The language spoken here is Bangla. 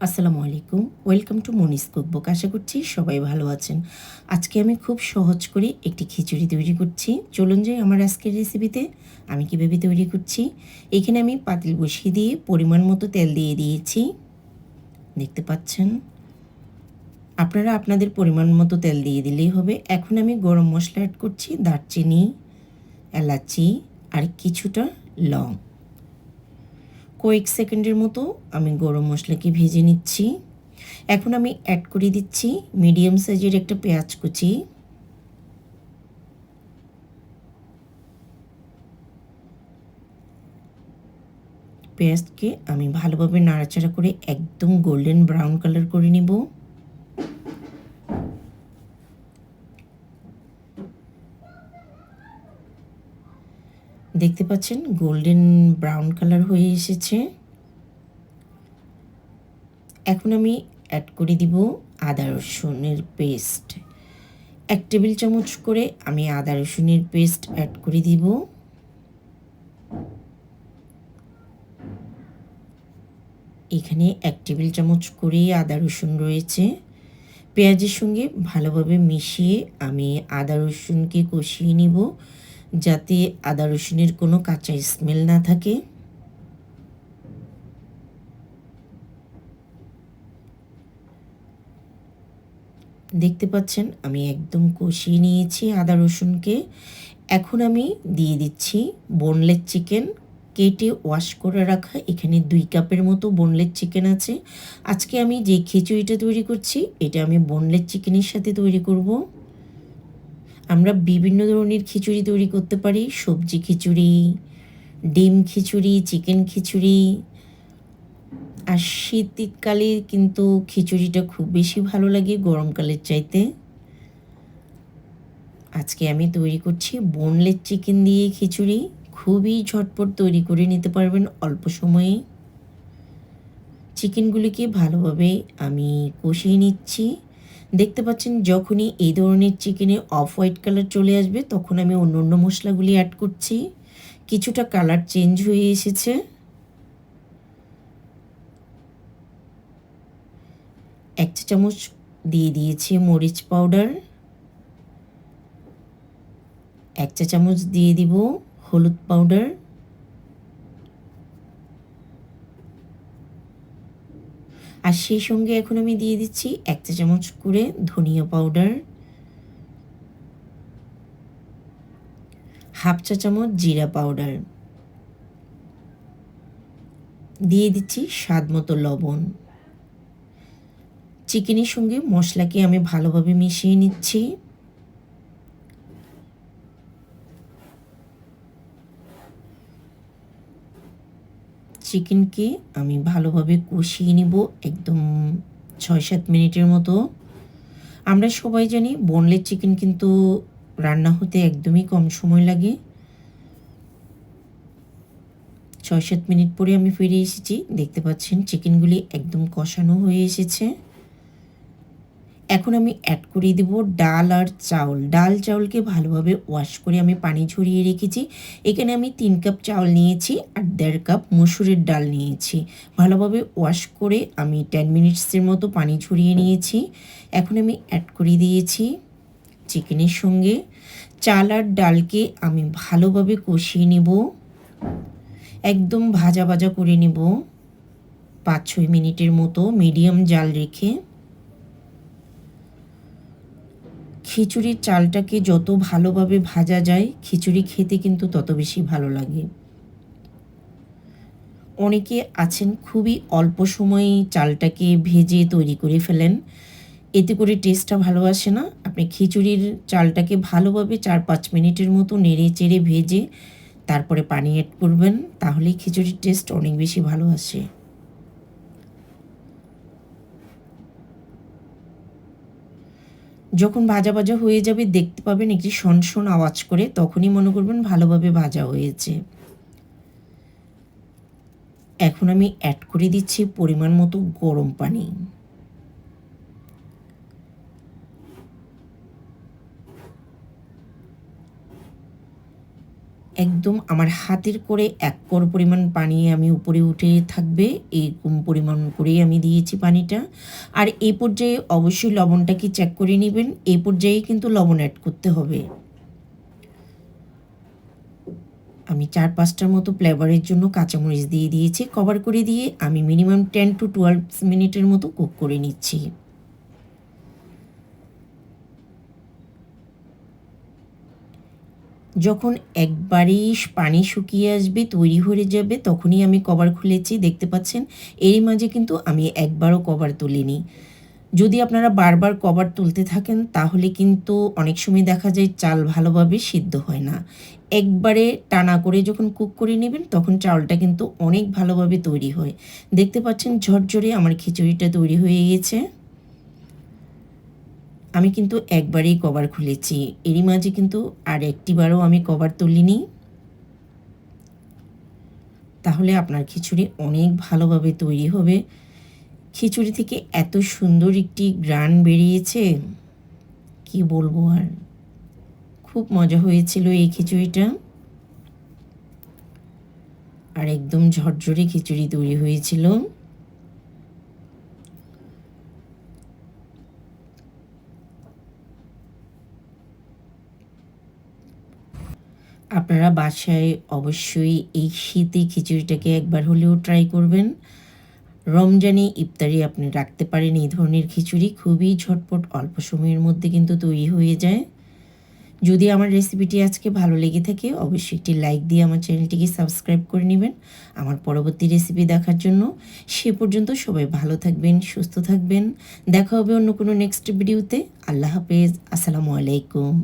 আসসালামু আলাইকুম। Welcome to Moni's cookbook. আশা করছি সবাই ভালো আছেন। আজকে আমি খুব সহজ করে একটি খিচুড়ি তৈরি করছি। চলুন যাই আমার আজকের রেসিপিতে। আমি কীভাবে তৈরি করছি। এখানে আমি পাতিল বসিয়ে দিয়ে পরিমাণ মতো তেল দিয়ে দিয়েছি। দেখতে পাচ্ছেন। আপনারা আপনাদের পরিমাণ মতো তেল দিয়ে দিলেই হবে। এখন আমি গরম মশলা অ্যাড করছি, দারচিনি, এলাচি আর কিছুটা লং। কয়েক সেকেন্ডের মতো আমি গরম মশলাকে ভেজে নিচ্ছি। এখন আমি অ্যাড করে দিচ্ছি মিডিয়াম সাইজের একটা পেঁয়াজ কুচি। পেঁয়াজকে আমি ভালোভাবে নাড়াচাড়া করে একদম গোল্ডেন ব্রাউন কালার করে নিব। দেখতে পাচ্ছেন গোল্ডেন ব্রাউন কালার হয়ে এসেছে। এখন আমি অ্যাড করে দিব আদা রসুনের পেস্ট। 1 টেবিল চামচ করে আমি আদা রসুনের পেস্ট অ্যাড করে দিব। এখানে 1 টেবিল চামচ করে আদা রসুন রয়েছে। পেঁয়াজের সঙ্গে ভালোভাবে মিশিয়ে আমি আদা রসুনকে কষিয়ে নিব, যাতে আদা রসুনের কোনো কাঁচা স্মেল না থাকে। দেখতে পাচ্ছেন আমি একদম কষিয়ে নিয়েছি আদা রসুনকে। এখন আমি দিয়ে দিচ্ছি বোনলেস চিকেন, কেটে ওয়াশ করে রাখা। এখানে 2 কাপের মতো বোনলেস চিকেন আছে। আজকে আমি যে খিচুড়িটা তৈরি করছি এটা আমি বোনলেস চিকেনের সাথে তৈরি করব। আমরা বিভিন্ন ধরনের খিচুড়ি তৈরি করতে পারি, সবজি খিচুড়ি, ডিম খিচুড়ি, চিকেন খিচুড়ি। আর শীতকালে কিন্তু খিচুড়িটা খুব বেশি ভালো লাগে গরমকালের চাইতে। আজকে আমি তৈরি করছি বোনলেস চিকেন দিয়ে খিচুড়ি। খুবই ঝটপট তৈরি করে নিতে পারবেন অল্প সময়ে। চিকেনগুলিকে ভালোভাবে আমি কষিয়ে নিচ্ছি। দেখতে পাচ্ছেন যখনই এই ধরনের চিকেনে অফ হোয়াইট কালার চলে আসবে তখন আমি অন্য মশলাগুলি অ্যাড করছি। কিছুটা কালার চেঞ্জ হয়ে এসেছে। 1 চা চামচ দিয়ে দিয়েছি মরিচ পাউডার। 1 চা চামচ দিয়ে দিব হলুদ পাউডার। আর সেই সঙ্গে এখন আমি দিয়ে দিচ্ছি 1 চা চামচ করে ধনিয়া পাউডার, হাফ চা চামচ জিরা পাউডার, দিয়ে দিচ্ছি স্বাদ মতো লবণ। চিকেনের সঙ্গে মশলাকে আমি ভালোভাবে মিশিয়ে নিচ্ছি। চিকেনকে আমি ভালোভাবে কষিয়ে নিব একদম 6-7 মিনিটের মতো। আমরা সবাই জানি বোনলেস চিকেন কিন্তু রান্না হতে একদমই কম সময় লাগে। 6-7 মিনিট পরে আমি ফিরে এসেছি। দেখতে পাচ্ছেন চিকেনগুলি একদম কষানো হয়ে এসেছে। এখন আমি অ্যাড করে দেব ডাল আর চাউল। ডাল চাউলকে ভালোভাবে ওয়াশ করে আমি পানি ঝরিয়ে রেখেছি। এখানে আমি 3 কাপ চাউল নিয়েছি আর 1.5 কাপ মসুরের ডাল নিয়েছি। ভালোভাবে ওয়াশ করে আমি 10 মিনিটসের মতো পানি ঝরিয়ে নিয়েছি। এখন আমি অ্যাড করে দিয়েছি চিকেনের সঙ্গে। চাল আর ডালকে আমি ভালোভাবে কষিয়ে নেব, একদম ভাজা ভাজা করে নেব 5-6 মিনিটের মতো মিডিয়াম জাল রেখে। খিচুড়ির চালটাকে যত ভালোভাবে ভাজা যায় খিচুড়ি খেতে কিন্তু তত বেশি ভালো লাগে। অনেকে আছেন খুবই অল্প সময়ে চালটাকে ভেজে তৈরি করে ফেলেন, এতে করে টেস্টটা ভালো আসে না। আপনি খিচুড়ির চালটাকে ভালোভাবে 4-5 মিনিটের মতো নেড়ে চেড়ে ভেজে তারপরে পানি অ্যাড করবেন, তাহলেই খিচুড়ির টেস্ট অনেক বেশি ভালো আসে। যখন ভাজা ভাজা হয়ে যাবে দেখতে পাবেন একটি শন আওয়াজ করে, তখনই মনে করবেন ভালোভাবে ভাজা হয়েছে। এখন আমি অ্যাড করে দিচ্ছি পরিমাণ মতো গরম পানি। একদম আমার হাতের করে 1 কোর পরিমাণ পানি আমি উপরে উঠে থাকবে, এরকম পরিমাণ করেই আমি দিয়েছি পানিটা। আর এই পর্যায়ে অবশ্যই লবণটা কি চেক করে নেবেন, এই পর্যায়ে কিন্তু লবণ অ্যাড করতে হবে। আমি 4-5টার মতো ফ্লেভারের জন্য কাঁচামরিচ দিয়ে দিয়েছি। কভার করে দিয়ে আমি মিনিমাম 10 to 12 মিনিটের মতো কুক করে নিচ্ছি। যখন একবারেই পানি শুকিয়ে আসবে, তৈরি হয়ে যাবে, তখনই আমি কভার খুলেছি। দেখতে পাচ্ছেন এরই মাঝে কিন্তু আমি একবারও কভার তুলিনি। যদি আপনারা বারবার কভার তুলতে থাকেন তাহলে কিন্তু অনেক সময় দেখা যায় চাল ভালোভাবে সিদ্ধ হয় না। একবারে টানা করে যখন কুক করে নেবেন তখন চাউলটা কিন্তু অনেক ভালোভাবে তৈরি হয়। দেখতে পাচ্ছেন ঝরঝরে আমার খিচুড়িটা তৈরি হয়ে গেছে। আমি কিন্তু একবারেই কভার খুলেছি, এরই মাঝে কিন্তু আর একটিবারও আমি কভার তুলিনি। তাহলে আপনার খিচুড়ি অনেক ভালোভাবে তৈরি হবে। খিচুড়ি থেকে এত সুন্দর একটি ঘ্রাণ বেরিয়েছে, কি বলবো আর। খুব মজা হয়েছিল এই খিচুড়িটা। আর একদম ঝরঝরে খিচুড়ি তৈরি হয়েছিল। আপনারা বাসায় অবশ্যই এই শীতে খিচুড়িটাকে একবার হলেও ট্রাই করবেন। রমজানে ইফতারি আপনি রাখতে পারেন এই ধরনের খিচুড়ি, খুবই ঝটপট অল্প সময়ের মধ্যে কিন্তু তৈরি হয়ে যায়। যদি আমার রেসিপিটি আজকে ভালো লেগে থাকে অবশ্যই একটি লাইক দিয়ে আমার চ্যানেলটিকে সাবস্ক্রাইব করে নেবেন আমার পরবর্তী রেসিপি দেখার জন্য। সে পর্যন্ত সবাই ভালো থাকবেন, সুস্থ থাকবেন। দেখা হবে অন্য কোনো নেক্সট ভিডিওতে। আল্লাহ হাফেজ, আসসালামু আলাইকুম।